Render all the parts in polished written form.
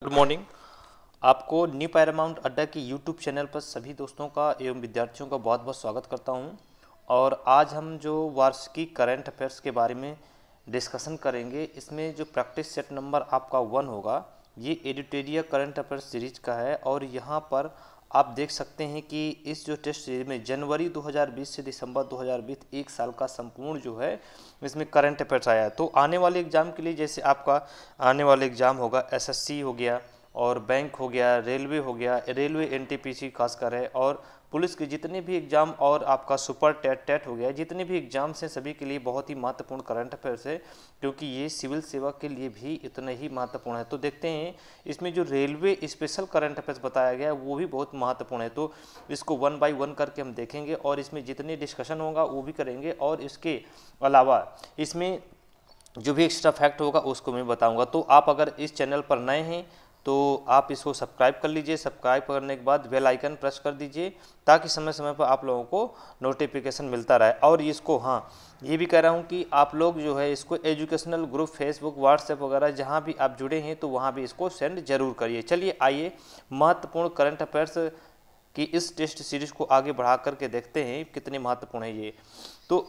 Good morning. आपको new Paramount अड्डा की यूट्यूब चैनल पर सभी दोस्तों का एवं विद्यार्थियों का बहुत बहुत स्वागत करता हूं। और आज हम जो वार्षिकी करंट अफेयर्स के बारे में डिस्कशन करेंगे, इसमें जो प्रैक्टिस सेट नंबर आपका 1 होगा, ये एडिटोरियल करंट अफेयर्स सीरीज का है। और यहाँ पर आप देख सकते हैं कि इस जो टेस्ट सीरीज में जनवरी 2020 से दिसंबर 2020 एक साल का संपूर्ण जो है इसमें करंट अफेयर्स आया है। तो आने वाले एग्जाम के लिए, जैसे आपका आने वाले एग्जाम होगा एसएससी हो गया और बैंक हो गया, रेलवे हो गया, रेलवे एनटीपीसी खासकर है, और पुलिस के जितने भी एग्जाम और आपका सुपर टेट हो गया, जितने भी एग्जाम्स हैं सभी के लिए बहुत ही महत्वपूर्ण करंट अफेयर्स है, क्योंकि ये सिविल सेवा के लिए भी इतना ही महत्वपूर्ण है। तो देखते हैं इसमें जो रेलवे स्पेशल करंट अफेयर्स बताया गया है वो भी बहुत महत्वपूर्ण है। तो इसको 1 बाय 1 करके हम देखेंगे और इसमें जितने डिस्कशन होगा वो भी करेंगे, और इसके अलावा इसमें जो भी एक्स्ट्रा फैक्ट होगा उसको मैं बताऊंगा। तो आप अगर इस चैनल पर नए हैं तो आप इसको सब्सक्राइब कर लीजिए। सब्सक्राइब करने के बाद बेल आइकन प्रेस कर दीजिए ताकि समय समय पर आप लोगों को नोटिफिकेशन मिलता रहे। और इसको ये भी कह रहा हूँ कि आप लोग जो है इसको एजुकेशनल ग्रुप फेसबुक व्हाट्सएप वगैरह जहाँ भी आप जुड़े हैं तो वहाँ भी इसको सेंड जरूर करिए। चलिए आइए महत्वपूर्ण करंट अफेयर्स की इस टेस्ट सीरीज को आगे बढ़ा करके देखते हैं कितने महत्वपूर्ण है ये। तो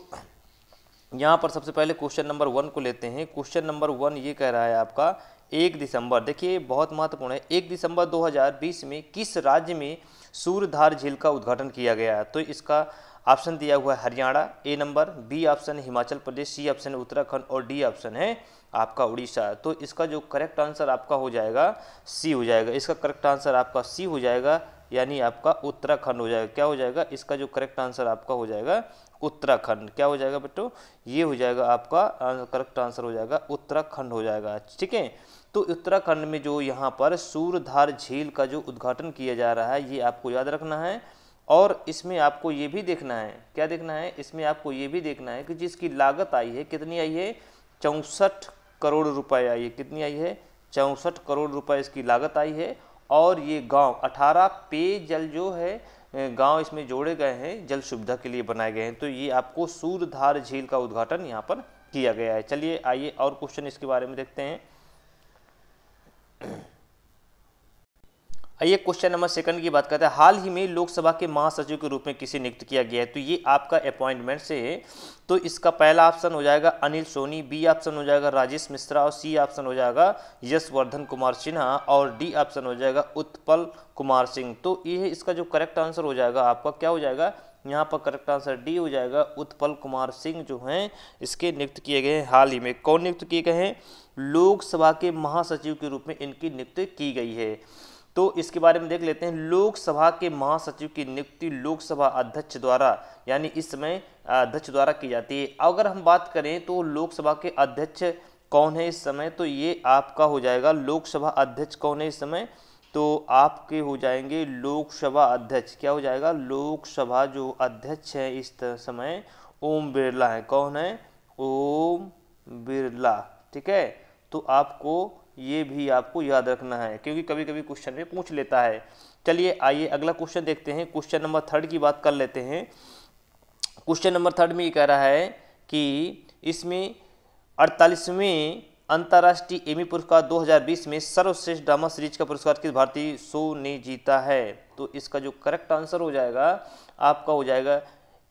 यहाँ पर सबसे पहले क्वेश्चन नंबर 1 को लेते हैं। क्वेश्चन नंबर 1 ये कह रहा है आपका 1 दिसंबर, देखिए बहुत महत्वपूर्ण है, 1 दिसंबर 2020 में किस राज्य में सूर्यधार झील का उद्घाटन किया गया? तो इसका ऑप्शन दिया हुआ है हरियाणा ए नंबर, बी ऑप्शन है हिमाचल प्रदेश, सी ऑप्शन है उत्तराखंड और डी ऑप्शन है आपका उड़ीसा। तो इसका जो करेक्ट आंसर आपका हो जाएगा सी हो जाएगा। इसका करेक्ट आंसर आपका सी हो जाएगा, यानी आपका उत्तराखंड हो जाएगा। क्या हो जाएगा? इसका जो करेक्ट आंसर आपका हो जाएगा उत्तराखंड। क्या हो जाएगा बेटो? ये हो जाएगा आपका करेक्ट आंसर हो जाएगा उत्तराखंड हो जाएगा। ठीक है, तो उत्तराखंड में जो यहाँ पर सूर्यधार झील का जो उद्घाटन किया जा रहा है ये आपको याद रखना है। और इसमें आपको ये भी देखना है, क्या देखना है? इसमें आपको ये भी देखना है कि जिसकी लागत आई है कितनी आई है? 64 करोड़ रुपए आई है। कितनी आई है? 64 करोड़ रुपए इसकी लागत आई है। और ये गांव 18 पेयजल जो है गांव इसमें जोड़े गए हैं, जल सुविधा के लिए बनाए गए हैं। तो ये आपको सूर्यधार झील का उद्घाटन यहाँ पर किया गया है। चलिए आइए और क्वेश्चन इसके बारे में देखते हैं। आइए क्वेश्चन नंबर 2 की बात करते हैं। हाल ही में लोकसभा के महासचिव के रूप में किसे नियुक्त किया गया है? तो ये आपका अपॉइंटमेंट से है। तो इसका पहला ऑप्शन हो जाएगा अनिल सोनी, बी ऑप्शन हो जाएगा राजेश मिश्रा और सी ऑप्शन हो जाएगा यशवर्धन कुमार सिन्हा और डी ऑप्शन हो जाएगा उत्पल कुमार सिंह। तो ये इसका जो करेक्ट आंसर हो जाएगा आपका क्या हो जाएगा? यहाँ पर करेक्ट आंसर डी हो जाएगा। उत्पल कुमार सिंह जो हैं इसके नियुक्त किए गए हैं हाल ही में। कौन नियुक्त किए गए हैं? लोकसभा के महासचिव के रूप में इनकी नियुक्ति की गई है। तो इसके बारे में देख लेते हैं। लोकसभा के महासचिव की नियुक्ति लोकसभा अध्यक्ष द्वारा, यानी इस समय अध्यक्ष द्वारा की जाती है। अगर हम बात करें तो लोकसभा के अध्यक्ष कौन है इस समय? तो ये आपका हो जाएगा लोकसभा अध्यक्ष कौन है इस समय? तो आपके हो जाएंगे लोकसभा अध्यक्ष। क्या हो जाएगा? लोकसभा जो अध्यक्ष है इस समय ओम बिरला है। कौन है? ओम बिरला। ठीक है, तो आपको ये भी आपको याद रखना है क्योंकि कभी कभी क्वेश्चन में पूछ लेता है। चलिए आइए अगला क्वेश्चन देखते हैं। क्वेश्चन नंबर 3 की बात कर लेते हैं। क्वेश्चन नंबर 3 में ये कह रहा है कि इसमें 48वें अंतर्राष्ट्रीय एमी पुरस्कार 2020 में सर्वश्रेष्ठ ड्रामा सीरीज का पुरस्कार किस भारतीय शो ने जीता है? तो इसका जो करेक्ट आंसर हो जाएगा आपका हो जाएगा,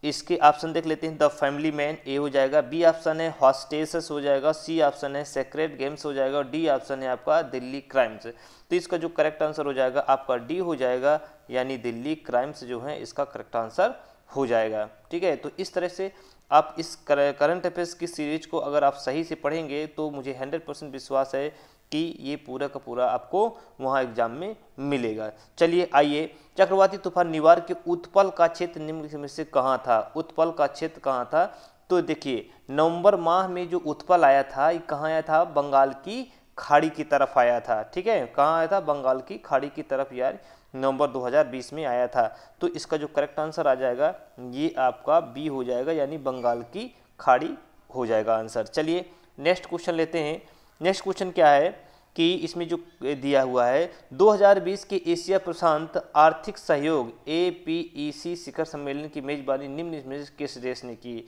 इसके ऑप्शन देख लेते हैं। द फैमिली मैन ए हो जाएगा, बी ऑप्शन है हॉस्टेसेस हो जाएगा, सी ऑप्शन है सेक्रेट गेम्स हो जाएगा और डी ऑप्शन है आपका दिल्ली क्राइम्स। तो इसका जो करेक्ट आंसर हो जाएगा आपका डी हो जाएगा, यानी दिल्ली क्राइम्स जो है इसका करेक्ट आंसर हो जाएगा। ठीक है, तो इस तरह से आप इस करंट अफेयर्स की सीरीज को अगर आप सही से पढ़ेंगे तो मुझे 100% विश्वास है कि ये पूरा का पूरा आपको वहाँ एग्जाम में मिलेगा। चलिए आइए, चक्रवाती तूफान निवार के उत्पल का क्षेत्र निम्न में से कहाँ था? उत्पल का क्षेत्र कहाँ था? तो देखिए नवंबर माह में जो उत्पल आया था ये कहाँ आया था? बंगाल की खाड़ी की तरफ आया था। ठीक है, कहाँ आया था? बंगाल की खाड़ी की तरफ यार नवंबर 2020 में आया था। तो इसका जो करेक्ट आंसर आ जाएगा ये आपका बी हो जाएगा, यानी बंगाल की खाड़ी हो जाएगा आंसर। चलिए नेक्स्ट क्वेश्चन लेते हैं। नेक्स्ट क्वेश्चन क्या है कि इसमें जो दिया हुआ है 2020 के एशिया प्रशांत आर्थिक सहयोग APEC शिखर सम्मेलन की मेजबानी निम्न में से किस देश ने की?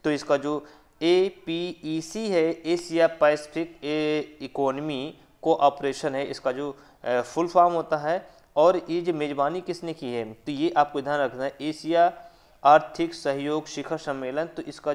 तो इसका जो APEC है एशिया पैसिफिक इकोनॉमी कोऑपरेशन है, इसका जो फुल फॉर्म होता है। और ये जो मेज़बानी किसने की है, तो ये आपको ध्यान रखना है, एशिया आर्थिक सहयोग शिखर सम्मेलन। तो इसका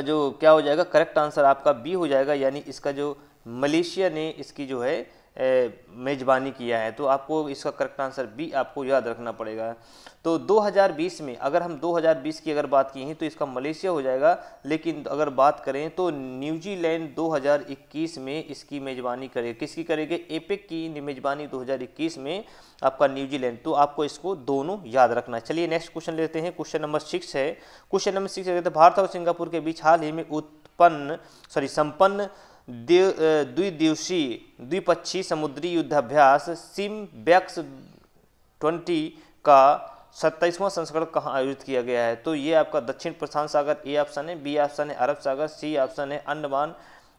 जो क्या हो जाएगा, करेक्ट आंसर आपका बी हो जाएगा, यानी इसका जो मलेशिया ने इसकी जो है मेज़बानी किया है। तो आपको इसका करेक्ट आंसर बी आपको याद रखना पड़ेगा। तो 2020 में अगर हम 2020 की अगर बात की हैं तो इसका मलेशिया हो जाएगा, लेकिन अगर बात करें तो न्यूजीलैंड 2021 में इसकी मेज़बानी करे, किसकी करेगी, एपेक की मेज़बानी 2021 में आपका न्यूजीलैंड। तो आपको इसको दोनों याद रखना है। चलिए नेक्स्ट क्वेश्चन लेते हैं, क्वेश्चन नंबर 6 है। क्वेश्चन नंबर 6 है, भारत और सिंगापुर के बीच हाल ही में संपन्न द्विपक्षीय समुद्री युद्धाभ्यास सिम्बैक्स 20 का 27वां संस्करण कहाँ आयोजित किया गया है। तो ये आपका दक्षिण प्रशांत सागर ए ऑप्शन है, बी ऑप्शन है अरब सागर, सी ऑप्शन है अंडमान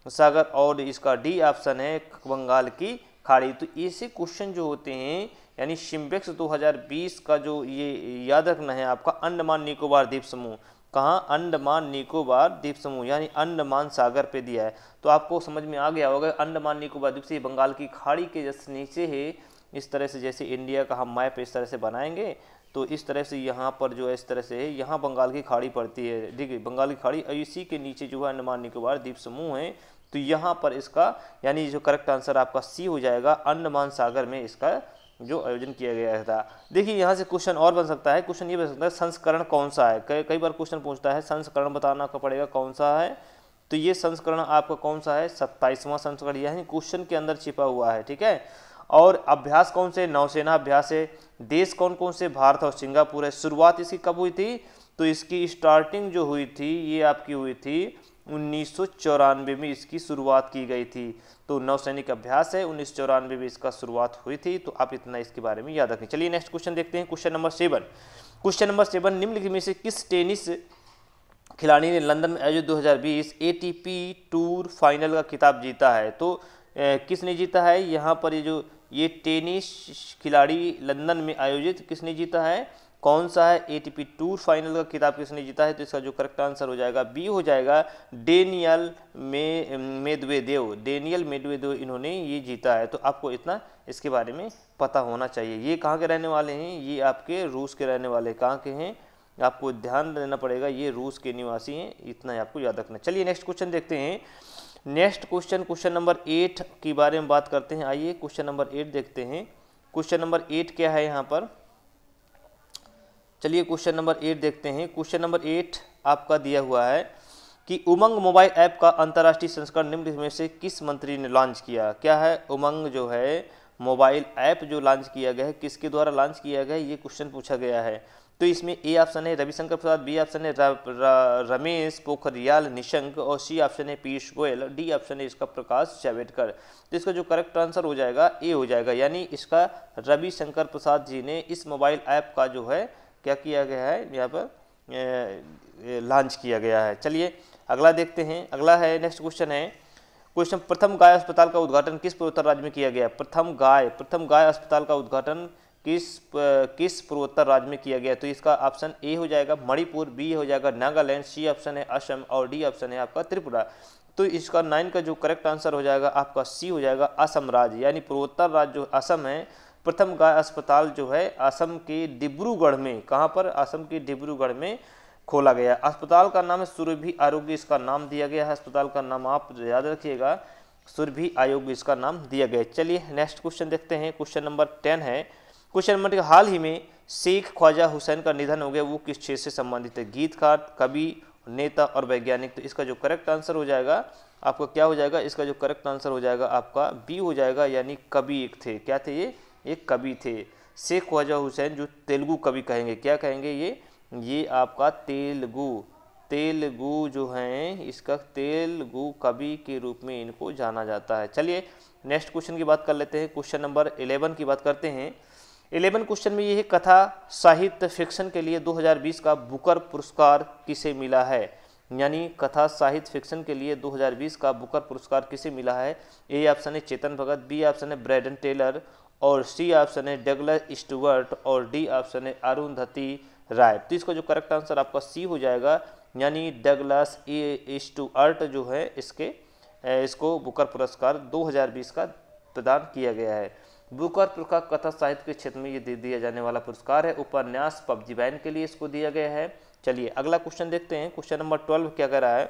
सागर और इसका डी ऑप्शन है बंगाल की खाड़ी। तो ऐसे क्वेश्चन जो होते हैं यानी सिम्बैक्स 2020 का जो ये याद रखना है आपका अंडमान निकोबार द्वीप समूह, कहाँ, अंडमान निकोबार द्वीप समूह यानी अंडमान सागर पे दिया है। तो आपको समझ में आ गया होगा अंडमान निकोबार द्वीप से बंगाल की खाड़ी के जस्ट नीचे है। इस तरह से जैसे इंडिया का हम मैप इस तरह से बनाएंगे तो इस तरह से यहाँ पर जो है इस तरह से है, यहाँ बंगाल की खाड़ी पड़ती है, ठीक है, बंगाल की खाड़ी, और इसी के नीचे जो है अंडमान निकोबार द्वीप समूह है। तो यहाँ पर इसका यानी जो करेक्ट आंसर आपका सी हो जाएगा, अंडमान सागर में इसका जो आयोजन किया गया था। देखिए यहाँ से क्वेश्चन और बन सकता है, क्वेश्चन ये बन सकता है संस्करण कौन सा है, कई बार क्वेश्चन पूछता है संस्करण बताना का पड़ेगा कौन सा है। तो ये संस्करण आपका कौन सा है, 27वां संस्करण, यानी क्वेश्चन के अंदर छिपा हुआ है, ठीक है। और अभ्यास कौन से, नौसेना अभ्यास है। देश कौन कौन से, भारत और सिंगापुर है। शुरुआत इसकी कब हुई थी, तो इसकी स्टार्टिंग जो हुई थी ये आपकी हुई थी 1994 में इसकी शुरुआत की गई थी। तो नौसैनिक अभ्यास है, 1994 में इसका शुरुआत हुई थी। तो आप इतना इसके बारे में याद रखें। चलिए नेक्स्ट क्वेश्चन देखते हैं, क्वेश्चन नंबर 7। क्वेश्चन नंबर 7, निम्नलिखित में से किस टेनिस खिलाड़ी ने लंदन में आयोजित 2020 एटीपी टूर फाइनल का खिताब जीता है। तो किसने जीता है, यहाँ पर ये टेनिस खिलाड़ी लंदन में आयोजित किसने जीता है, कौन सा है, एटीपी टूर फाइनल का खिताब किसने जीता है। तो इसका जो करेक्ट आंसर हो जाएगा बी हो जाएगा, डेनियल मेदवेदेव इन्होंने ये जीता है। तो आपको इतना इसके बारे में पता होना चाहिए। ये कहाँ के रहने वाले हैं, ये आपके रूस के रहने वाले, कहाँ के हैं आपको ध्यान देना पड़ेगा, ये रूस के निवासी हैं, इतना आपको याद रखना। चलिए नेक्स्ट क्वेश्चन देखते हैं। नेक्स्ट क्वेश्चन नंबर 8 के बारे में बात करते हैं। आइए क्वेश्चन नंबर 8 देखते हैं। क्वेश्चन नंबर 8 क्या है यहाँ पर, चलिए क्वेश्चन नंबर 8 देखते हैं। क्वेश्चन नंबर 8 आपका दिया हुआ है कि उमंग मोबाइल ऐप का अंतर्राष्ट्रीय संस्करण निम्न में से किस मंत्री ने लॉन्च किया। क्या है, उमंग जो है मोबाइल ऐप जो लॉन्च किया गया है किसके द्वारा लॉन्च किया गया है, ये क्वेश्चन पूछा गया है। तो इसमें ए ऑप्शन है रविशंकर प्रसाद, बी ऑप्शन है रमेश पोखरियाल निशंक और सी ऑप्शन है पीयूष गोयल, डी ऑप्शन है इसका प्रकाश जावड़ेकर। तो इसका जो करेक्ट आंसर हो जाएगा ए हो जाएगा, यानी इसका रविशंकर प्रसाद जी ने इस मोबाइल ऐप का जो है क्या किया गया है, यहाँ पर लॉन्च किया गया है। चलिए अगला देखते हैं। अगला है नेक्स्ट क्वेश्चन है क्वेश्चन, प्रथम गाय अस्पताल का उद्घाटन किस पूर्वोत्तर राज्य में किया गया। प्रथम गाय अस्पताल का उद्घाटन किस पूर्वोत्तर राज्य में किया गया। तो इसका ऑप्शन ए हो जाएगा मणिपुर, बी हो जाएगा नागालैंड, सी ऑप्शन है असम और डी ऑप्शन है आपका त्रिपुरा। तो इसका 9 का जो करेक्ट आंसर हो जाएगा आपका सी हो जाएगा असम राज्य, यानी पूर्वोत्तर राज्य जो असम है। प्रथम गाय अस्पताल जो है असम के डिब्रूगढ़ में, कहाँ पर, असम के डिब्रूगढ़ में खोला गया। अस्पताल का नाम है सुरभि आरोग्य, इसका नाम दिया गया है। अस्पताल का नाम आप याद रखिएगा, सुरभि आरोग्य इसका नाम दिया गया। चलिए नेक्स्ट क्वेश्चन देखते हैं। क्वेश्चन नंबर 10 है। क्वेश्चन नंबर हाल ही में शेख ख्वाजा हुसैन का निधन हो गया, वो किस क्षेत्र से संबंधित है। गीतकार, कवि, नेता और वैज्ञानिक। तो इसका जो करेक्ट आंसर हो जाएगा आपका क्या हो जाएगा, इसका जो करेक्ट आंसर हो जाएगा आपका बी हो जाएगा, यानी कवि एक थे। क्या थे ये, एक कवि थे। शेख ख्वाजा हुसैन जो तेलुगु कवि कहेंगे, क्या कहेंगे ये आपका तेलुगु जो हैं, इसका तेलुगु कवि के रूप में इनको जाना जाता है। चलिए नेक्स्ट क्वेश्चन की बात कर लेते हैं। क्वेश्चन नंबर 11 की बात करते हैं। 11 क्वेश्चन में ये है, कथा साहित्य फिक्शन के लिए 2020 का बुकर पुरस्कार किसे मिला है। यानी कथा साहित्य फिक्शन के लिए 2020 का बुकर पुरस्कार किसे मिला है। ए ऑप्शन है चेतन भगत, बी ऑप्शन है ब्रैडन टेलर और सी ऑप्शन है डगलस स्टुअर्ट और डी ऑप्शन है अरुंधति राय। तो इसका जो करेक्ट आंसर आपका सी हो जाएगा, यानी डगलस स्टुअर्ट जो है इसके इसको बुकर पुरस्कार 2020 का प्रदान किया गया है। बुकर का कथा साहित्य के क्षेत्र में ये दिया जाने वाला पुरस्कार है। उपन्यास पबजी बैन के लिए इसको दिया गया है। चलिए अगला क्वेश्चन देखते हैं। क्वेश्चन नंबर 12 क्या कह रहा है,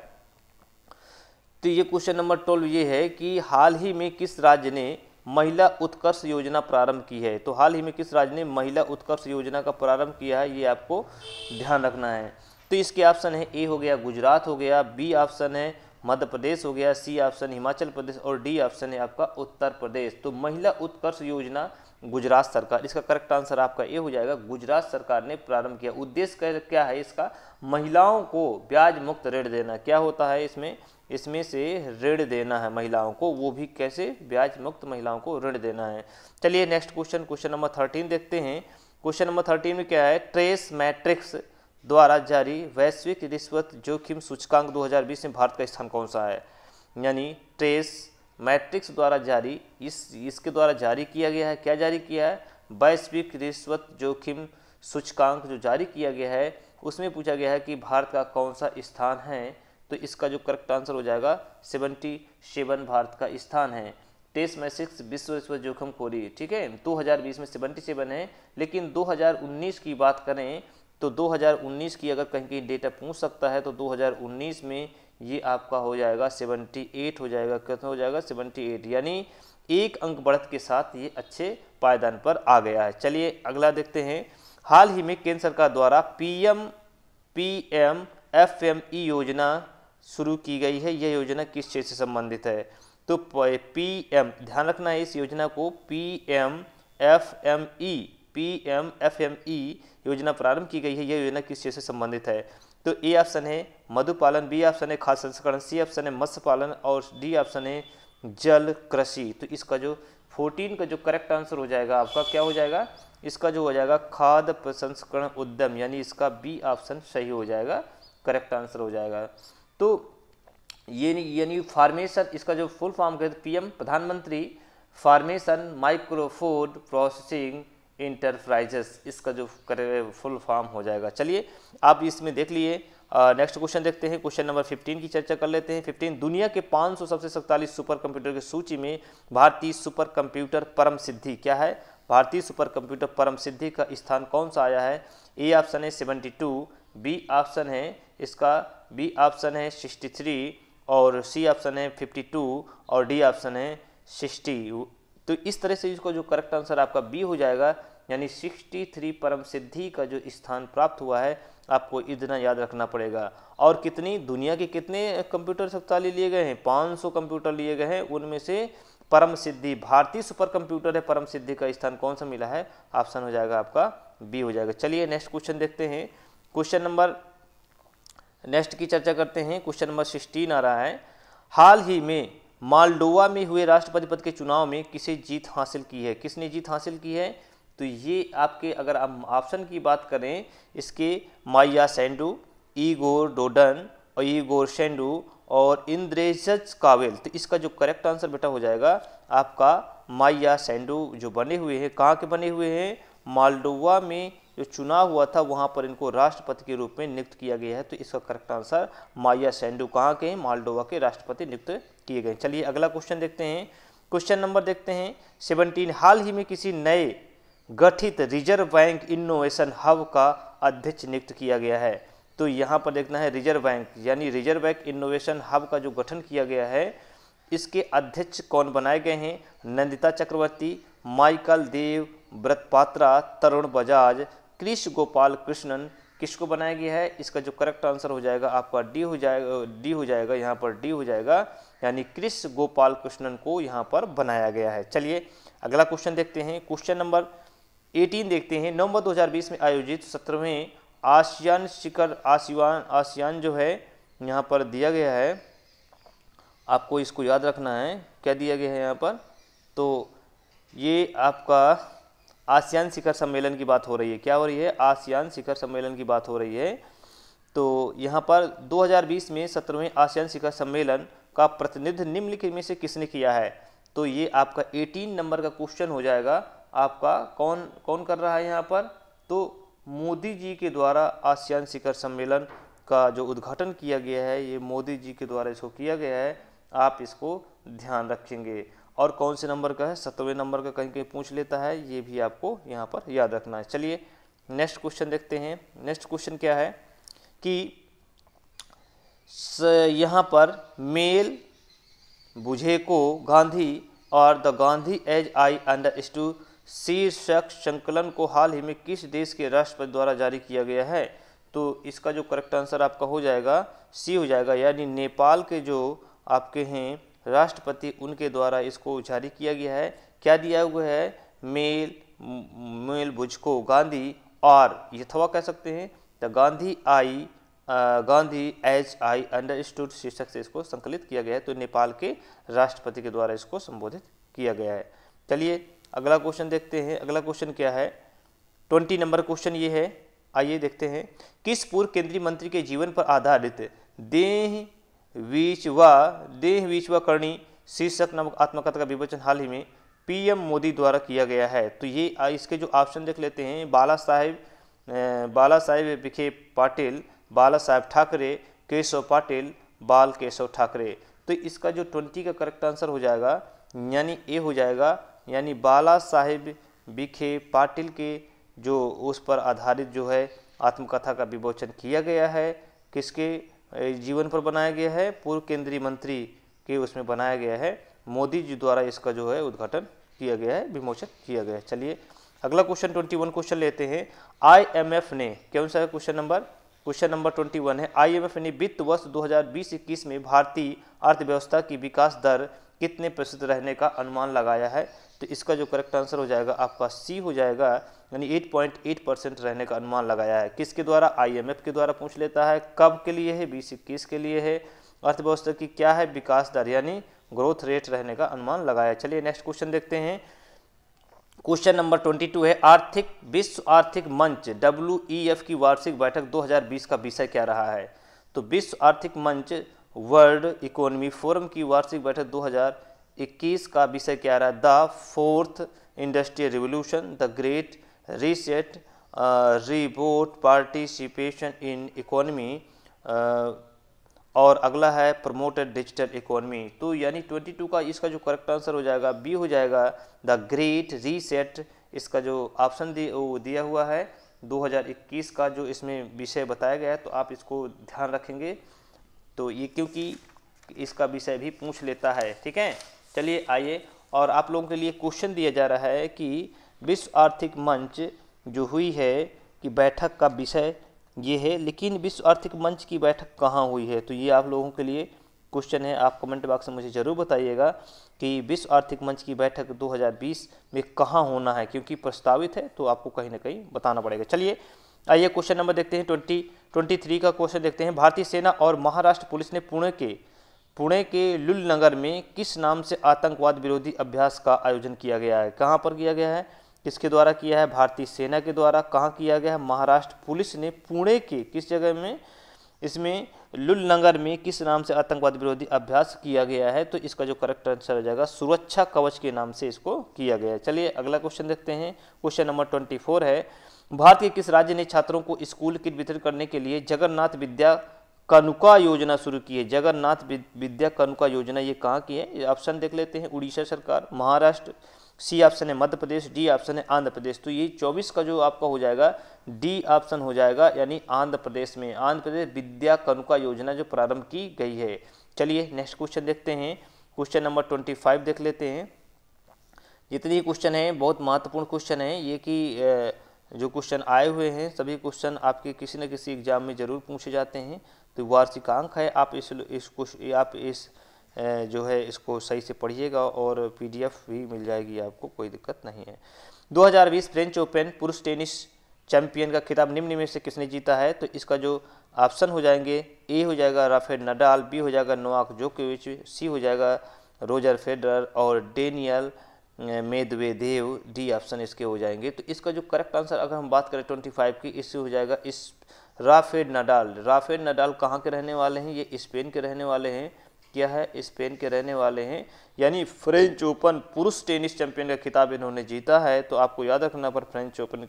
तो ये क्वेश्चन नंबर 12 ये है कि हाल ही में किस राज्य ने महिला उत्कर्ष योजना प्रारंभ की है। तो हाल ही में किस राज्य ने महिला उत्कर्ष योजना का प्रारंभ किया है, ये आपको ध्यान रखना है। तो इसके ऑप्शन है, ए हो गया गुजरात हो गया, बी ऑप्शन है मध्य प्रदेश हो गया, सी ऑप्शन हिमाचल प्रदेश और डी ऑप्शन है आपका उत्तर प्रदेश। तो महिला उत्कर्ष योजना गुजरात सरकार, इसका करेक्ट आंसर आपका ए हो जाएगा, गुजरात सरकार ने प्रारंभ किया। उद्देश्य क्या है इसका, महिलाओं को ब्याज मुक्त ऋण देना। क्या होता है इसमें से ऋण देना है महिलाओं को, वो भी कैसे, ब्याज मुक्त महिलाओं को ऋण देना है। चलिए नेक्स्ट क्वेश्चन नंबर 13 देखते हैं। क्वेश्चन नंबर 13 में क्या है, ट्रेस मैट्रिक्स द्वारा जारी वैश्विक रिश्वत जोखिम सूचकांक 2020 में भारत का स्थान कौन सा है। यानी ट्रेस मैट्रिक्स द्वारा जारी, इसके द्वारा जारी किया गया है, क्या जारी किया है, वैश्विक रिश्वत जोखिम सूचकांक जो जारी किया गया है, उसमें पूछा गया है कि भारत का कौन सा स्थान है। तो इसका जो करेक्ट आंसर हो जाएगा 77 भारत का स्थान है। ट्रेस मैट्रिक्स विश्व रिश्वत जोखिम खोरी, ठीक है, 2020 में 77 है, लेकिन 2019 की बात करें तो 2019 की अगर कहीं कहीं डेटा पूछ सकता है तो 2019 में ये आपका हो जाएगा 78 हो जाएगा। कितना हो जाएगा, 78, यानी एक अंक बढ़त के साथ ये अच्छे पायदान पर आ गया है। चलिए अगला देखते हैं। हाल ही में केंद्र सरकार द्वारा PMFME योजना शुरू की गई है। यह योजना किस क्षेत्र से संबंधित है। तो PM, ध्यान रखना है इस योजना को, PMFME योजना प्रारंभ की गई है। यह योजना किस क्षेत्र से संबंधित है। तो ए ऑप्शन है मधुपालन, बी ऑप्शन है खाद्य संस्करण, सी ऑप्शन है मत्स्य पालन और डी ऑप्शन है जल कृषि। तो इसका जो 14 का जो करेक्ट आंसर हो जाएगा आपका क्या हो जाएगा, इसका जो हो जाएगा खाद्य प्रसंस्करण उद्यम, यानी इसका बी ऑप्शन सही हो जाएगा, करेक्ट आंसर हो जाएगा। तो ये यानी फार्मेशन, इसका जो फुल फॉर्म कहते PM प्रधानमंत्री formation micro food processing enterprises, इसका जो फुल फॉर्म हो जाएगा। चलिए आप इसमें देख लिए। नेक्स्ट क्वेश्चन देखते हैं। क्वेश्चन नंबर 15 की चर्चा कर लेते हैं। 15, दुनिया के 500 सबसे शक्तिशाली सुपर कंप्यूटर की सूची में भारतीय सुपर कंप्यूटर परम सिद्धि क्या है। भारतीय सुपर कंप्यूटर परम सिद्धि का स्थान कौन सा आया है। ए ऑप्शन है 72, बी ऑप्शन है इसका, बी ऑप्शन है 63 और सी ऑप्शन है 52 और डी ऑप्शन है 60। तो इस तरह से इसको जो करेक्ट आंसर आपका बी हो जाएगा, यानी 63 परम सिद्धि का जो स्थान प्राप्त हुआ है, आपको इतना याद रखना पड़ेगा। और कितनी, दुनिया के कितने कंप्यूटर शक्तिशाली लिए गए हैं, 500 कंप्यूटर लिए गए हैं, उनमें से परम सिद्धि भारतीय सुपर कंप्यूटर है, परम सिद्धि का स्थान कौन सा मिला है, ऑप्शन हो जाएगा आपका बी हो जाएगा। चलिए नेक्स्ट क्वेश्चन देखते हैं। क्वेश्चन नंबर नेक्स्ट की चर्चा करते हैं। क्वेश्चन नंबर 16 आ रहा है, हाल ही में मालडोवा में हुए राष्ट्रपति पद के चुनाव में किसे जीत हासिल की है। किसने जीत हासिल की है। तो ये आपके, अगर हम ऑप्शन की बात करें इसके, माया सेंडू, ईगोर डोडन और ईगोर सेंडू और इंद्रेजज कावेल। तो इसका जो करेक्ट आंसर बेटा हो जाएगा आपका माया सेंडू, जो बने हुए हैं, कहाँ के बने हुए हैं, मालडोवा में जो चुनाव हुआ था वहाँ पर इनको राष्ट्रपति के रूप में नियुक्त किया गया है। तो इसका करेक्ट आंसर माया सेंडू कहाँ के, मालडोवा के राष्ट्रपति नियुक्त किए गए। चलिए अगला क्वेश्चन देखते हैं। क्वेश्चन नंबर देखते हैं 17, हाल ही में किसी नए गठित रिजर्व बैंक इनोवेशन हब का अध्यक्ष नियुक्त किया गया है। तो यहाँ पर देखना है रिजर्व बैंक, यानी रिजर्व बैंक इनोवेशन हब का जो गठन किया गया है, इसके अध्यक्ष कौन बनाए गए हैं। नंदिता चक्रवर्ती, माइकल देव व्रत पात्रा, तरुण बजाज, कृष गोपाल कृष्णन, किसको बनाया गया है। इसका जो करेक्ट आंसर हो जाएगा आपका डी हो जाएगा, यहाँ पर डी हो जाएगा, यानी कृष गोपाल कृष्णन को यहाँ पर बनाया गया है। चलिए अगला क्वेश्चन देखते हैं। क्वेश्चन नंबर 18 देखते हैं। नवंबर 2020 में आयोजित 17वें आसियान शिखर आसियान जो है यहाँ पर दिया गया है, आपको इसको याद रखना है, क्या दिया गया है यहाँ पर। तो ये आपका आसियान शिखर सम्मेलन की बात हो रही है, क्या हो रही है, आसियान शिखर सम्मेलन की बात हो रही है। तो यहाँ पर 2020 में 17वें आसियान शिखर सम्मेलन का प्रतिनिधित्व निम्नलिखित में से किसने किया है। तो ये आपका 18 नंबर का क्वेश्चन हो जाएगा आपका, कौन कौन कर रहा है यहाँ पर। तो मोदी जी के द्वारा आसियान शिखर सम्मेलन का जो उद्घाटन किया गया है, ये मोदी जी के द्वारा इसको किया गया है। आप इसको ध्यान रखेंगे। और कौन से नंबर का है, 7वें नंबर का कहीं कहीं पूछ लेता है, ये भी आपको यहाँ पर याद रखना है। चलिए नेक्स्ट क्वेश्चन देखते हैं। नेक्स्ट क्वेश्चन क्या है कि यहाँ पर मेल बुझे को गांधी और the Gandhi as I understood शीर्षक संकलन को हाल ही में किस देश के राष्ट्रपति द्वारा जारी किया गया है? तो इसका जो करेक्ट आंसर आपका हो जाएगा सी हो जाएगा, यानी नेपाल के जो आपके हैं राष्ट्रपति उनके द्वारा इसको जारी किया गया है। क्या दिया हुआ है? मेल बुझको गांधी और अथवा कह सकते हैं the Gandhi as I understood शीर्षक से इसको संकलित किया गया है। तो नेपाल के राष्ट्रपति के द्वारा इसको संबोधित किया गया है। चलिए अगला क्वेश्चन देखते हैं। अगला क्वेश्चन क्या है? 20 नंबर क्वेश्चन ये है, आइए देखते हैं। किस पूर्व केंद्रीय मंत्री के जीवन पर आधारित देह वीच व करणी शीर्षक नामक आत्मकथा का विमोचन हाल ही में पीएम मोदी द्वारा किया गया है? तो ये इसके जो ऑप्शन देख लेते हैं, बाला साहेब विखे पाटिल, बाला साहेब ठाकरे, केशव पाटिल, बाल केशव ठाकरे। तो इसका जो 20 का करेक्ट आंसर हो जाएगा यानी ए हो जाएगा, यानी बाला साहेब विखे पाटिल के जो उस पर आधारित जो है आत्मकथा का विमोचन किया गया है। किसके जीवन पर बनाया गया है? पूर्व केंद्रीय मंत्री के उसमें बनाया गया है। मोदी जी द्वारा इसका जो है उद्घाटन किया गया है, विमोचन किया गया है। चलिए अगला क्वेश्चन 21 क्वेश्चन लेते हैं। IMF ने कौन सा क्वेश्चन नंबर 21 है। IMF ने वित्त वर्ष 2020-21 में भारतीय अर्थव्यवस्था की विकास दर कितने प्रतिशत रहने का अनुमान लगाया है? तो इसका जो करेक्ट आंसर हो जाएगा आपका सी हो जाएगा, यानी 8.8% रहने का अनुमान लगाया है। किसके द्वारा? IMF के द्वारा पूछ लेता है। कब के लिए है? 2021 के लिए है। अर्थव्यवस्था की क्या है? विकास दर यानी ग्रोथ रेट रहने का अनुमान लगाया है। चलिए नेक्स्ट क्वेश्चन देखते हैं। क्वेश्चन नंबर 22 है, विश्व आर्थिक मंच WEF की वार्षिक बैठक 2020 का विषय क्या रहा है? तो विश्व आर्थिक मंच वर्ल्ड इकोनॉमी फोरम की वार्षिक बैठक 2021 का विषय क्या रहा? The fourth industrial revolution, the great reset, reboot, participation in economy, और अगला है प्रमोटेड डिजिटल इकोनॉमी। तो यानी 22 का इसका जो करेक्ट आंसर हो जाएगा बी हो जाएगा, द ग्रेट रीसेट। इसका जो ऑप्शन दिया हुआ है 2021 का जो इसमें विषय बताया गया है, तो आप इसको ध्यान रखेंगे। तो ये क्योंकि इसका विषय भी पूछ लेता है, ठीक है। चलिए आइए, और आप लोगों के लिए क्वेश्चन दिया जा रहा है कि विश्व आर्थिक मंच जो हुई है कि बैठक का विषय ये है, लेकिन विश्व आर्थिक मंच की बैठक कहाँ हुई है? तो ये आप लोगों के लिए क्वेश्चन है। आप कमेंट बॉक्स में मुझे ज़रूर बताइएगा कि विश्व आर्थिक मंच की बैठक 2020 में कहाँ होना है, क्योंकि प्रस्तावित है तो आपको कहीं ना कहीं बताना पड़ेगा। चलिए आइए क्वेश्चन नंबर देखते हैं। 23 का क्वेश्चन देखते हैं। भारतीय सेना और महाराष्ट्र पुलिस ने पुणे के लुल नगर में किस नाम से आतंकवाद विरोधी अभ्यास का आयोजन किया गया है? कहाँ पर किया गया है? किसके द्वारा किया है? भारतीय सेना के द्वारा। कहाँ किया गया है? महाराष्ट्र पुलिस ने पुणे के किस जगह में? इसमें लुल नगर में किस नाम से आतंकवाद विरोधी अभ्यास किया गया है? तो इसका जो करेक्ट आंसर हो जाएगा सुरक्षा कवच के नाम से इसको किया गया है। चलिए अगला क्वेश्चन देखते हैं। क्वेश्चन नंबर 24 है, भारत के किस राज्य ने छात्रों को स्कूल किट वितरित करने के लिए जगन्नाथ विद्या कानुका योजना शुरू की है? जगन्नाथ विद्या कानुका योजना ये कहाँ की है? ऑप्शन देख लेते हैं। उड़ीसा सरकार, महाराष्ट्र, सी ऑप्शन है मध्य प्रदेश, डी ऑप्शन है आंध्र प्रदेश। तो ये 24 का जो आपका हो जाएगा डी ऑप्शन हो जाएगा, यानी आंध्र प्रदेश में आंध्र प्रदेश विद्या कानुका योजना जो प्रारंभ की गई है। चलिए नेक्स्ट क्वेश्चन देखते हैं। क्वेश्चन नंबर 25 देख लेते हैं। जितने क्वेश्चन हैं बहुत महत्वपूर्ण क्वेश्चन है ये, कि जो क्वेश्चन आए हुए हैं सभी क्वेश्चन आपके किसी न किसी एग्जाम में जरूर पूछे जाते हैं। तो वार्षिकांक है, आप इस जो है इसको सही से पढ़िएगा और PDF भी मिल जाएगी आपको, कोई दिक्कत नहीं है। 2020 फ्रेंच ओपन पुरुष टेनिस चैंपियन का खिताब निम्न में से किसने जीता है? तो इसका जो ऑप्शन हो जाएंगे, ए हो जाएगा राफेल नडाल, बी हो जाएगा नोवाक जोकोविच, सी हो जाएगा रोजर फेडरर और डेनियल मेदवेदेव, डी ऑप्शन इसके हो जाएंगे। तो इसका जो करेक्ट आंसर अगर हम बात करें 25 की, इससे हो जाएगा इस राफेल नडाल। राफेल नडाल कहाँ के रहने वाले हैं? ये स्पेन के रहने वाले हैं। क्या है? स्पेन के रहने वाले हैं, यानी फ्रेंच ओपन पुरुष टेनिस चैंपियन का खिताब इन्होंने जीता है। तो आपको याद रखना पर फ्रेंच ओपन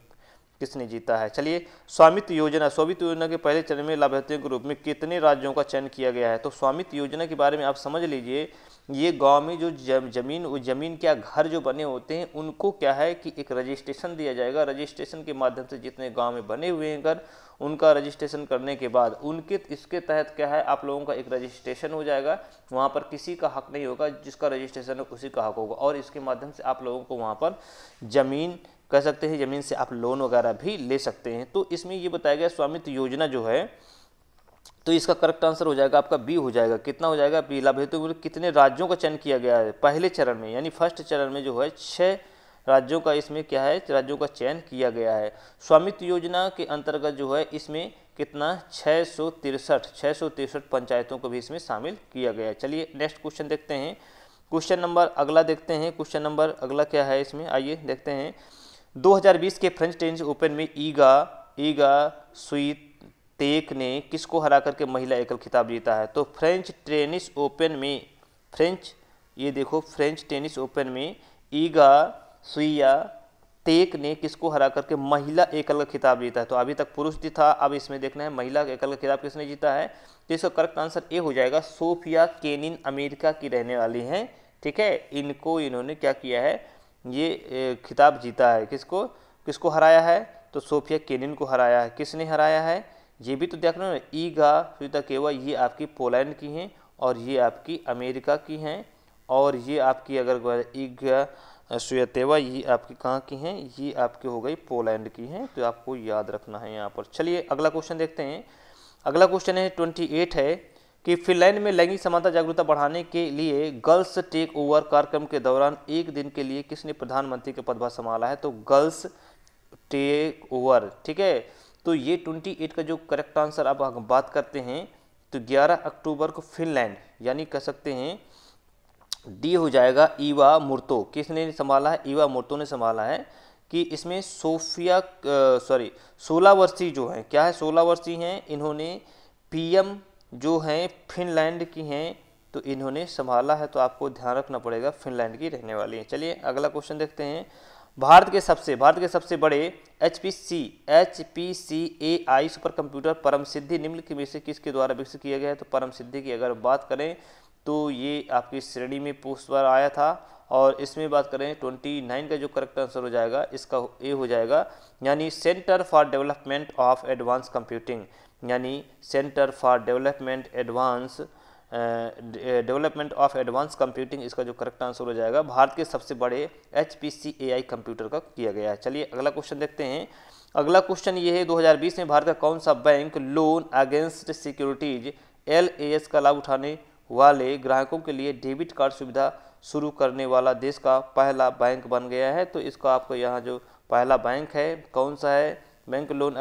किसने जीता है। चलिए, स्वामित्व योजना के पहले चरण में लाभार्थियों के रूप में कितने राज्यों का चयन किया गया है। तो स्वामित्व योजना के बारे में आप समझ लीजिए, ये गांव में जो जमीन क्या घर जो बने होते हैं उनको क्या है कि एक रजिस्ट्रेशन दिया जाएगा। रजिस्ट्रेशन के माध्यम से जितने गांव में बने हुए हैं घर, उनका रजिस्ट्रेशन करने के बाद उनके इसके तहत क्या है, आप लोगों का एक रजिस्ट्रेशन हो जाएगा। वहाँ पर किसी का हक नहीं होगा, जिसका रजिस्ट्रेशन है उसी का हक होगा, और इसके माध्यम से आप लोगों को वहाँ पर जमीन कह सकते हैं, जमीन से आप लोन वगैरह भी ले सकते हैं। तो इसमें ये बताया गया स्वामित्व योजना जो है, तो इसका करेक्ट आंसर हो जाएगा आपका बी हो जाएगा। कितना हो जाएगा बी। लाभार्थियों कितने राज्यों का चयन किया गया है पहले चरण में, यानी फर्स्ट चरण में जो है 6 राज्यों का इसमें क्या है, राज्यों का चयन किया गया है। स्वामित्व योजना के अंतर्गत जो है इसमें कितना 663 पंचायतों को भी इसमें शामिल किया गया है। चलिए नेक्स्ट क्वेश्चन देखते हैं। क्वेश्चन नंबर अगला देखते हैं। क्वेश्चन नंबर अगला क्या है इसमें, आइए देखते हैं। 2020 के फ्रेंच टेनिस ओपन में ईगा स्वीतेक ने किसको हरा करके महिला एकल खिताब जीता है। तो फ्रेंच टेनिस ओपन में ईगा स्वीतेक ने किसको हरा करके महिला एकल का खिताब जीता है। तो अभी तक पुरुष था, अब इसमें देखना है महिला एकल का खिताब किसने जीता है। तो इसका करेक्ट आंसर ए हो जाएगा। सोफिया केनिन अमेरिका की रहने वाली हैं, ठीक है। इन्होंने क्या किया है, ये खिताब जीता है। किसको हराया है, तो सोफिया केनिन को हराया है। किसने हराया है, ये भी तो देख रहे हो। ईगा स्वीतेकेवा ये आपकी पोलैंड की हैं और ये आपकी अमेरिका की हैं, और ये आपकी अगर ईगा स्वीतेकेवा ये आपकी कहाँ की हैं, ये आपकी हो गई पोलैंड की हैं। तो आपको याद रखना है यहाँ पर। चलिए अगला क्वेश्चन देखते हैं। अगला क्वेश्चन है 28 है कि फिनलैंड में लैंगिक समानता जागरूकता बढ़ाने के लिए गर्ल्स टेक ओवर कार्यक्रम के दौरान एक दिन के लिए किसने प्रधानमंत्री का पदभार संभाला है। तो गर्ल्स टेक ओवर, ठीक है। तो ये 28 का जो करेक्ट आंसर अब हम बात करते हैं, तो 11 अक्टूबर को फिनलैंड, यानी कह सकते हैं डी हो जाएगा ईवा मुर्तो। किसने संभाला है, ईवा मुर्तो ने संभाला है। कि इसमें 16 वर्षीय जो है, क्या है 16 वर्षीय हैं, इन्होंने पीएम जो हैं फिनलैंड की हैं, तो इन्होंने संभाला है। तो आपको ध्यान रखना पड़ेगा, फिनलैंड की रहने वाली है। चलिए अगला क्वेश्चन देखते हैं। भारत के सबसे बड़े HPC-AI सुपर कंप्यूटर परम सिद्धि निम्नलिखित में से किसके द्वारा विकसित किया गया है। तो परम सिद्धि की अगर बात करें तो ये आपकी श्रेणी में पोस्ट पर आया था, और इसमें बात करें 29 का जो करेक्ट आंसर हो जाएगा इसका ए हो जाएगा, यानी centre for development of advance computing, यानी centre for development of advance computing, इसका जो करेक्ट आंसर हो जाएगा भारत के सबसे बड़े HPC-AI कंप्यूटर का किया गया है। चलिए अगला क्वेश्चन देखते हैं। अगला क्वेश्चन ये है 2020 में भारत का कौन सा bank loan against securities LAS का लाभ उठाने वाले ग्राहकों के लिए डेबिट कार्ड सुविधा शुरू करने वाला देश का पहला बैंक बन गया है। तो इसका आपको यहाँ जो पहला बैंक है कौन सा है, बैंक लोन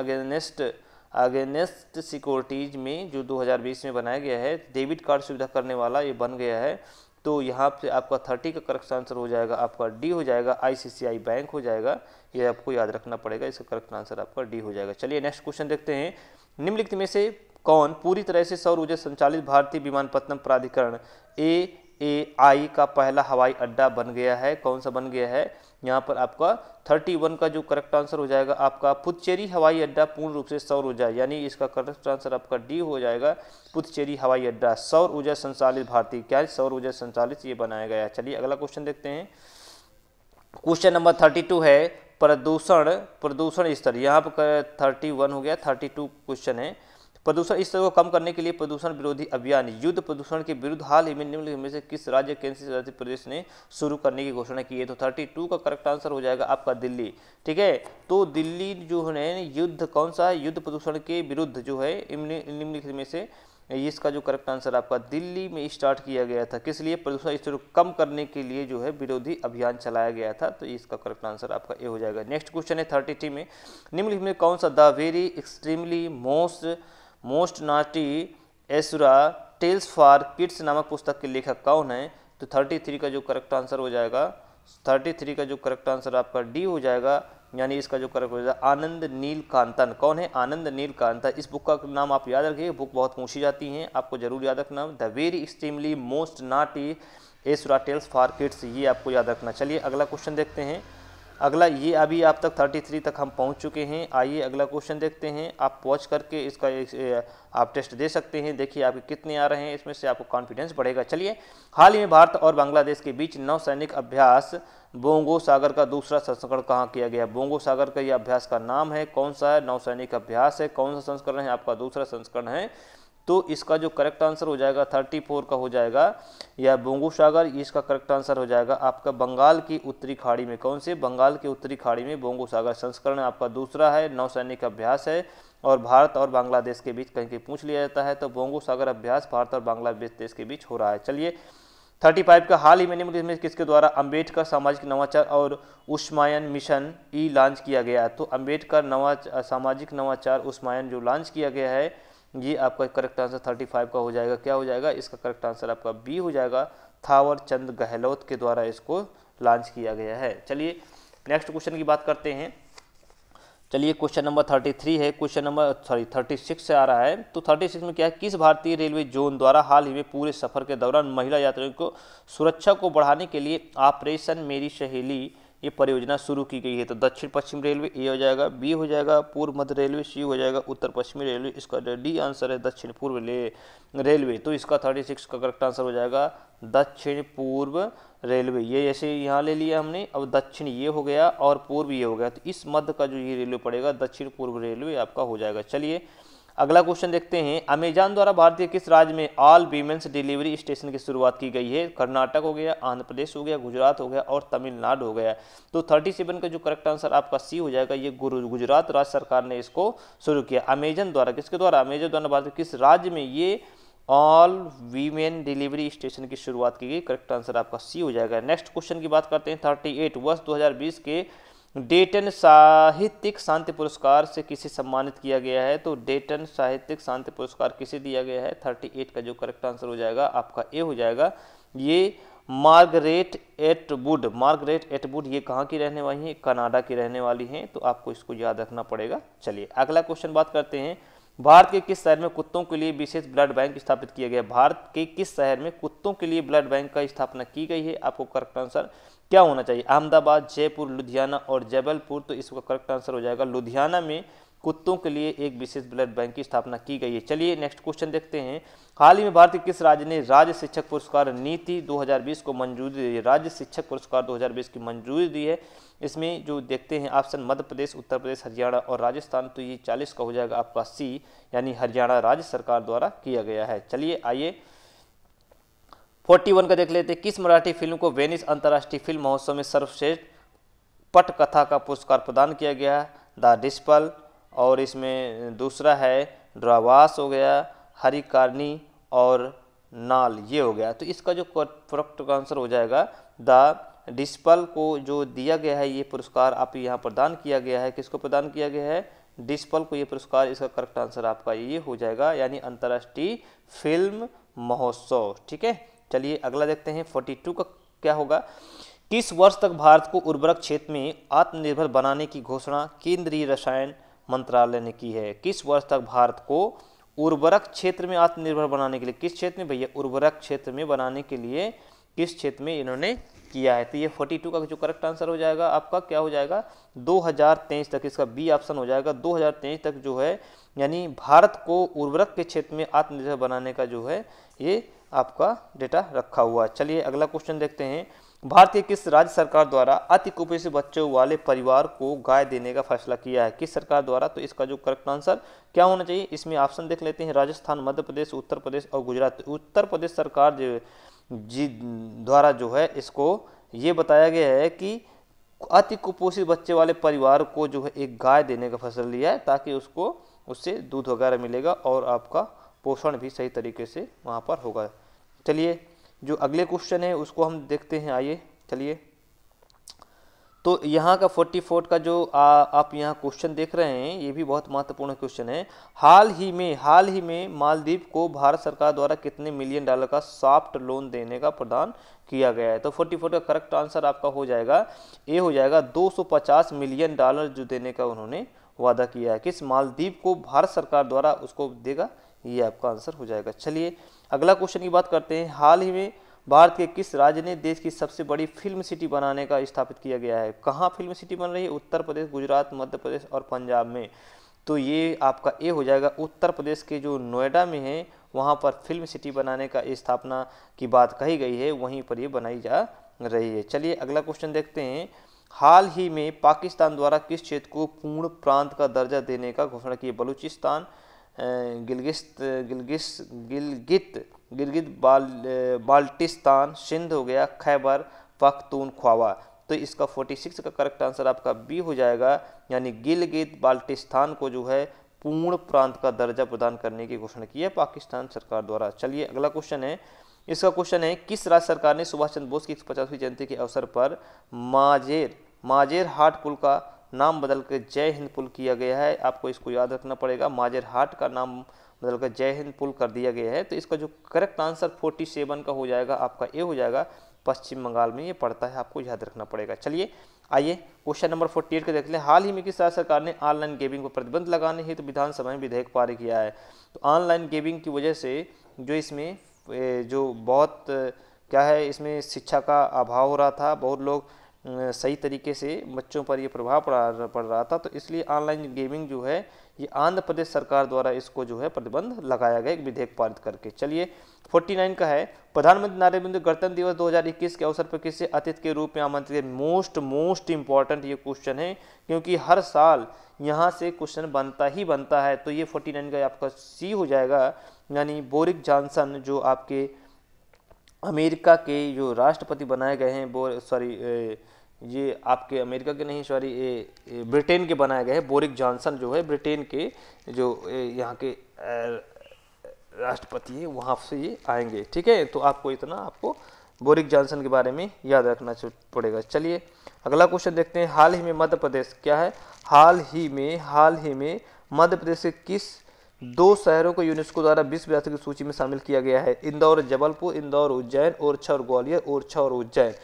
अगेंस्ट सिक्योरिटीज में जो 2020 में बनाया गया है, डेबिट कार्ड सुविधा करने वाला ये बन गया है। तो यहाँ पे आपका 30 का करेक्ट आंसर हो जाएगा, आपका डी हो जाएगा, ICICI बैंक हो जाएगा। ये आपको याद रखना पड़ेगा, इसका करेक्ट आंसर आपका डी हो जाएगा। चलिए नेक्स्ट क्वेश्चन देखते हैं। निम्नलिखित में से कौन पूरी तरह से सौर ऊर्जा संचालित भारतीय विमानपत्तनम प्राधिकरण AAI का पहला हवाई अड्डा बन गया है। कौन सा बन गया है, यहाँ पर आपका 31 का जो करेक्ट आंसर हो जाएगा आपका पुदुचेरी हवाई अड्डा पूर्ण रूप से सौर ऊर्जा, यानी इसका करेक्ट आंसर आपका डी हो जाएगा, पुदुचेरी हवाई अड्डा सौर ऊर्जा संचालित भारतीय क्या सौर ऊर्जा संचालित ये बनाया गया है। चलिए अगला क्वेश्चन देखते हैं। क्वेश्चन नंबर 32 है प्रदूषण स्तर, यहाँ पर 31 हो गया, 32 क्वेश्चन है। प्रदूषण स्तर को कम करने के लिए प्रदूषण विरोधी अभियान युद्ध प्रदूषण के विरुद्ध हाल ही में निम्नलिखित में से किस राज्य केंद्र शासित प्रदेश ने शुरू करने की घोषणा की है। तो 32 का करेक्ट आंसर हो जाएगा आपका दिल्ली, ठीक है। तो दिल्ली जो है युद्ध कौन सा है, युद्ध प्रदूषण के विरुद्ध जो है निम्नलिखित में से इसका जो करेक्ट आंसर आपका दिल्ली में स्टार्ट किया गया था। किस लिए, प्रदूषण स्तर को कम करने के लिए जो है विरोधी अभियान चलाया गया था। तो इसका करेक्ट आंसर आपका ए हो जाएगा। नेक्स्ट क्वेश्चन है 33 में, निम्नलिखित में कौन सा the very extremely most naughty Asura tales for kids नामक पुस्तक के लेखक कौन है। तो 33 का जो करेक्ट आंसर हो जाएगा, 33 का जो करेक्ट आंसर आपका डी हो जाएगा, यानी इसका जो करेक्ट हो जाएगा आनंद नीलकांतन। कौन है, आनंद नीलकांतन। इस बुक का नाम आप याद रखिए, बुक बहुत पूछी जाती हैं, आपको जरूर याद रखना। The very extremely most naughty Asura tales for kids, ये आपको याद रखना। चलिए अगला क्वेश्चन देखते हैं। अगला ये अभी आप तक 33 तक हम पहुंच चुके हैं। आइए अगला क्वेश्चन देखते हैं। आप पॉज करके इसका आप टेस्ट दे सकते हैं। देखिए आपके कितने आ रहे हैं, इसमें से आपको कॉन्फिडेंस बढ़ेगा। चलिए, हाल ही में भारत और बांग्लादेश के बीच नौसैनिक अभ्यास बोंगो सागर का दूसरा संस्करण कहाँ किया गया? बोंगो सागर का ये अभ्यास का नाम है, कौन सा है? नौसैनिक अभ्यास है। कौन सा संस्करण है? आपका दूसरा संस्करण है। तो इसका जो करेक्ट आंसर हो जाएगा 34 का हो जाएगा, या बोंगो सागर, इसका करेक्ट आंसर हो जाएगा आपका बंगाल की उत्तरी खाड़ी में। कौन से? बंगाल की उत्तरी खाड़ी में बोंगो सागर संस्करण आपका दूसरा है, नौसैनिक अभ्यास है और भारत और बांग्लादेश के बीच कहीं पूछ लिया जाता है तो बोंगो सागर अभ्यास भारत और बांग्लादेश देश के बीच हो रहा है। चलिए, 35 का हाल ही में निम्नलिखित में किसके द्वारा अम्बेडकर सामाजिक नवाचार और उस्मायन मिशन ई लॉन्च किया गया? तो अम्बेडकर सामाजिक नवाचार उस्मायन जो लॉन्च किया गया है, ये आपका करेक्ट आंसर 35 का हो जाएगा। क्या हो जाएगा? इसका करेक्ट आंसर आपका बी हो जाएगा। थावर चंद गहलोत के द्वारा इसको लॉन्च किया गया है। चलिए नेक्स्ट क्वेश्चन की बात करते हैं। चलिए क्वेश्चन नंबर 33 है, क्वेश्चन नंबर 36 से आ रहा है। तो 36 में क्या है? किस भारतीय रेलवे जोन द्वारा हाल ही में पूरे सफर के दौरान महिला यात्रियों को सुरक्षा को बढ़ाने के लिए ऑपरेशन मेरी सहेली ये परियोजना शुरू की गई है? तो दक्षिण पश्चिम रेलवे ए हो जाएगा, बी हो जाएगा पूर्व मध्य रेलवे, सी हो जाएगा उत्तर पश्चिमी रेलवे, इसका डी आंसर है दक्षिण पूर्व रेलवे। तो इसका 36 का करेक्ट आंसर हो जाएगा दक्षिण पूर्व रेलवे। ये जैसे यहाँ ले लिया हमने, अब दक्षिण ये हो गया और पूर्व ये हो गया, तो इस मध्य का जो ये रेलवे पड़ेगा दक्षिण पूर्व रेलवे आपका हो जाएगा। चलिए अगला क्वेश्चन देखते हैं। अमेजॉन द्वारा भारतीय किस राज्य में ऑल वीमेंस डिलीवरी स्टेशन की शुरुआत की गई है? कर्नाटक हो गया, आंध्र प्रदेश हो गया, गुजरात हो गया और तमिलनाडु हो गया। तो 37 का जो करेक्ट आंसर आपका सी हो जाएगा, ये गुजरात राज्य सरकार ने इसको शुरू किया। अमेजन द्वारा, किसके द्वारा? अमेजन द्वारा भारत किस राज्य में ये ऑल वीमेन डिलीवरी स्टेशन की शुरुआत की गई? करेक्ट आंसर आपका सी हो जाएगा। नेक्स्ट क्वेश्चन की बात करते हैं। 38 वर्ष 2020 के डेटन साहित्यिक शांति पुरस्कार से किसे सम्मानित किया गया है? तो डेटन साहित्यिक शांति पुरस्कार किसे दिया गया है? 38 का जो करेक्ट आंसर हो जाएगा आपका ए हो जाएगा, ये मार्गरेट एटवुड। मार्गरेट एटवुड ये कहाँ की रहने वाली हैं? कनाडा की रहने वाली हैं, तो आपको इसको याद रखना पड़ेगा। चलिए अगला क्वेश्चन बात करते हैं। भारत के किस शहर में कुत्तों के लिए विशेष ब्लड बैंक स्थापित किया गया? भारत के किस शहर में कुत्तों के लिए ब्लड बैंक का स्थापना की गई है? आपको करेक्ट आंसर क्या होना चाहिए? अहमदाबाद, जयपुर, लुधियाना और जबलपुर। तो इसका करेक्ट आंसर हो जाएगा लुधियाना में कुत्तों के लिए एक विशेष ब्लड बैंक की स्थापना की गई है। चलिए नेक्स्ट क्वेश्चन देखते हैं। हाल ही में भारत के किस राज्य ने राज्य शिक्षक पुरस्कार नीति 2020 को मंजूरी दी है? राज्य शिक्षक पुरस्कार 2020 की मंजूरी दी है। इसमें जो देखते हैं ऑप्शन मध्य प्रदेश, उत्तर प्रदेश, हरियाणा और राजस्थान। तो ये 40 का हो जाएगा आपका सी, यानी हरियाणा राज्य सरकार द्वारा किया गया है। चलिए आइए 41 का देख लेते हैं। किस मराठी फिल्म को वेनिस अंतर्राष्ट्रीय फिल्म महोत्सव में सर्वश्रेष्ठ पटकथा का पुरस्कार प्रदान किया गया? द डिस्पल, और इसमें दूसरा है ड्रावास हो गया, हरिकारनी और नाल ये हो गया। तो इसका जो करेक्ट आंसर हो जाएगा द डिस्पल को जो दिया गया है ये पुरस्कार आप यहाँ प्रदान किया गया है। किसको प्रदान किया गया है? डिस्पल को ये पुरस्कार। इसका करेक्ट आंसर आपका ये हो जाएगा, यानी अंतर्राष्ट्रीय फिल्म महोत्सव। ठीक है, चलिए अगला देखते हैं। 42 का क्या होगा? किस वर्ष तक भारत को उर्वरक क्षेत्र में आत्मनिर्भर बनाने की घोषणा केंद्रीय रसायन मंत्रालय ने की है? किस वर्ष तक भारत को उर्वरक क्षेत्र में आत्मनिर्भर बनाने के लिए, किस क्षेत्र में भैया? उर्वरक क्षेत्र में बनाने के लिए किस क्षेत्र में इन्होंने किया है? तो ये 42 का जो करेक्ट आंसर हो जाएगा आपका क्या हो जाएगा? 2023 तक। इसका बी ऑप्शन हो जाएगा 2023 तक जो है, यानी भारत को उर्वरक के क्षेत्र में आत्मनिर्भर बनाने का जो है ये आपका डेटा रखा हुआ। चलिए अगला क्वेश्चन देखते हैं। भारत के किस राज्य सरकार द्वारा अति कुपोषित बच्चों वाले परिवार को गाय देने का फैसला किया है? किस सरकार द्वारा? तो इसका जो करेक्ट आंसर क्या होना चाहिए? इसमें ऑप्शन देख लेते हैं। राजस्थान, मध्य प्रदेश, उत्तर प्रदेश और गुजरात। उत्तर प्रदेश सरकार जी द्वारा जो है इसको ये बताया गया है कि अति कुपोषित बच्चे वाले परिवार को जो है एक गाय देने का फैसला लिया है, ताकि उसको उससे दूध वगैरह मिलेगा और आपका पोषण भी सही तरीके से वहाँ पर होगा। चलिए जो अगले क्वेश्चन है उसको हम देखते हैं। आइए चलिए, तो यहाँ का 44 का जो आप यहाँ क्वेश्चन देख रहे हैं ये भी बहुत महत्वपूर्ण क्वेश्चन है। हाल ही में मालदीव को भारत सरकार द्वारा कितने मिलियन डॉलर का सॉफ्ट लोन देने का प्रदान किया गया है? तो 44 का करेक्ट आंसर आपका हो जाएगा ए हो जाएगा 250 मिलियन डॉलर जो देने का उन्होंने वादा किया है। किस मालदीव को भारत सरकार द्वारा उसको देगा, ये आपका आंसर हो जाएगा। चलिए अगला क्वेश्चन की बात करते हैं। हाल ही में भारत के किस राज्य ने देश की सबसे बड़ी फिल्म सिटी बनाने का स्थापित किया गया है? कहाँ फिल्म सिटी बन रही है? उत्तर प्रदेश, गुजरात, मध्य प्रदेश और पंजाब में। तो ये आपका ए हो जाएगा। उत्तर प्रदेश के जो नोएडा में है वहाँ पर फिल्म सिटी बनाने का स्थापना की बात कही गई है, वहीं पर ये बनाई जा रही है। चलिए अगला क्वेश्चन देखते हैं। हाल ही में पाकिस्तान द्वारा किस क्षेत्र को पूर्ण प्रांत का दर्जा देने का घोषणा की? बलूचिस्तान, गिलगित बाल्टिस्तान, सिंध हो गया, खैबर पख्तूनख्वा। तो इसका 46 का करेक्ट आंसर आपका बी हो जाएगा, यानी गिलगित बाल्टिस्तान को जो है पूर्ण प्रांत का दर्जा प्रदान करने की घोषणा की है पाकिस्तान सरकार द्वारा। चलिए अगला क्वेश्चन है। इसका क्वेश्चन है, किस राज्य सरकार ने सुभाष चंद्र बोस की 150वीं जयंती के अवसर पर माजेर हाट पुल का नाम बदल कर जय हिंद पुल किया गया है? आपको इसको याद रखना पड़ेगा। माजेर हाट का नाम बदलकर जय हिंद पुल कर दिया गया है। तो इसका जो करेक्ट आंसर 47 का हो जाएगा, आपका ए हो जाएगा। पश्चिम बंगाल में ये पड़ता है, आपको याद रखना पड़ेगा। चलिए आइए क्वेश्चन नंबर 48 का देख लें। हाल ही में किस राज्य सरकार ने ऑनलाइन गेमिंग पर प्रतिबंध लगाने हेतु विधानसभा में विधेयक पारित किया है? तो ऑनलाइन गेमिंग की वजह से जो इसमें जो बहुत क्या है, इसमें शिक्षा का अभाव हो रहा था, बहुत लोग सही तरीके से बच्चों पर ये प्रभाव पड़ रहा था, तो इसलिए ऑनलाइन गेमिंग जो है ये आंध्र प्रदेश सरकार द्वारा इसको जो है प्रतिबंध लगाया गया, एक विधेयक पारित करके। चलिए 49 का है, प्रधानमंत्री नरेंद्र मोदी गणतंत्र दिवस 2021 के अवसर पर किसे अतिथि के रूप में आमंत्रित? मोस्ट इंपॉर्टेंट ये क्वेश्चन है, क्योंकि हर साल यहाँ से क्वेश्चन बनता है। तो ये 49 का आपका सी हो जाएगा, यानी बोरिस जॉनसन जो आपके अमेरिका के जो राष्ट्रपति बनाए गए हैं, ये आपके अमेरिका के नहीं, ब्रिटेन के बनाए गए हैं। बोरिस जॉनसन जो है ब्रिटेन के जो यहाँ के राष्ट्रपति है, वहाँ से ये आएंगे। ठीक है, तो आपको इतना बोरिस जॉनसन के बारे में याद रखना पड़ेगा। चलिए अगला क्वेश्चन देखते हैं। हाल ही में मध्य प्रदेश क्या है? हाल ही में मध्य प्रदेश के किस 2 शहरों को यूनेस्को द्वारा विश्व विरासत की सूची में शामिल किया गया है? इंदौर जबलपुर, इंदौर उज्जैन, ओरछा और ग्वालियर, ओरछा और उज्जैन।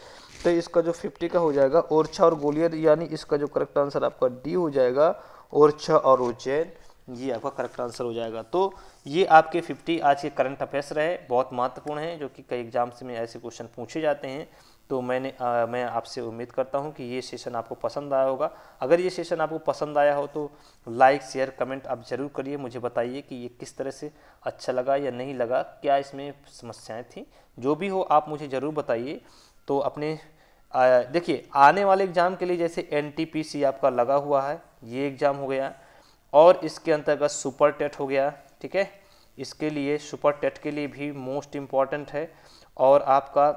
तो इसका जो 50 का हो जाएगा ओरछा और ग्वालियर, यानी इसका जो करेक्ट आंसर आपका डी हो जाएगा, ओरछा और उज्जैन, ये आपका करेक्ट आंसर हो जाएगा। तो ये आपके 50 आज के करंट अफेयर्स रहे, बहुत महत्वपूर्ण है, जो कि कई एग्जाम्स में ऐसे क्वेश्चन पूछे जाते हैं। तो मैं आपसे उम्मीद करता हूं कि ये सेशन आपको पसंद आया होगा। अगर ये सेशन आपको पसंद आया हो तो लाइक शेयर कमेंट आप ज़रूर करिए, मुझे बताइए कि ये किस तरह से अच्छा लगा या नहीं लगा, क्या इसमें समस्याएं थी, जो भी हो आप मुझे ज़रूर बताइए। तो अपने देखिए आने वाले एग्ज़ाम के लिए जैसे NTPC आपका लगा हुआ है, ये एग्ज़ाम हो गया, और इसके अंतर्गत सुपर टेट हो गया। ठीक है, इसके लिए सुपर टेट के लिए भी मोस्ट इम्पॉर्टेंट है, और आपका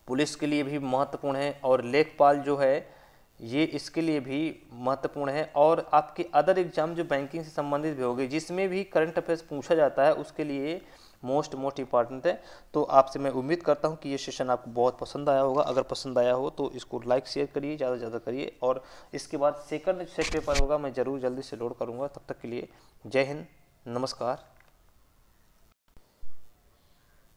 पुलिस के लिए भी महत्वपूर्ण है, और लेखपाल जो है ये इसके लिए भी महत्वपूर्ण है, और आपके अदर एग्जाम जो बैंकिंग से संबंधित भी होंगे, जिसमें भी करंट अफेयर्स पूछा जाता है, उसके लिए मोस्ट इम्पॉर्टेंट है। तो आपसे मैं उम्मीद करता हूं कि ये सेशन आपको बहुत पसंद आया होगा। अगर पसंद आया हो तो इसको लाइक शेयर करिए, ज़्यादा से ज़्यादा करिए, और इसके बाद सेकंड सेट पेपर होगा, मैं ज़रूर जल्दी से लोड करूँगा। तब तक के लिए जय हिंद, नमस्कार।